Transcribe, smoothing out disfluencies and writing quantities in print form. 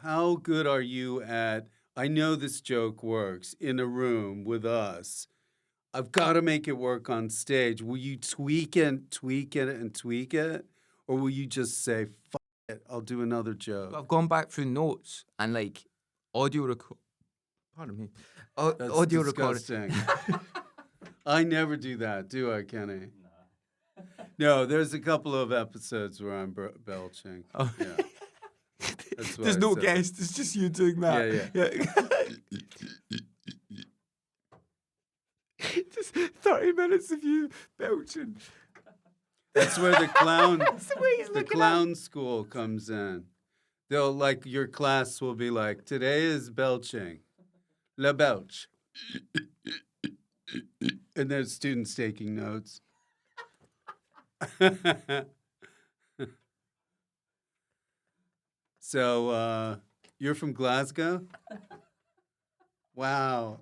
how good are you at? I know this joke works in a room with us. I've got to make it work on stage. Will you tweak it, and tweak it, or will you just say, "Fuck it, I'll do another joke"? I've gone back through notes and like audio record. Pardon me. That's Audio recording. disgusting. I never do that, do I, Kenny? No, there's a couple of episodes where I'm belching. Oh. Yeah. That's why There's I no said guest. It's just you doing that. Yeah. Just 30 minutes of you belching. That's where the clown, That's the way he's the looking clown school comes in. They'll like your class will be like, today is belching, la belch, and there's students taking notes. So you're from Glasgow? Wow.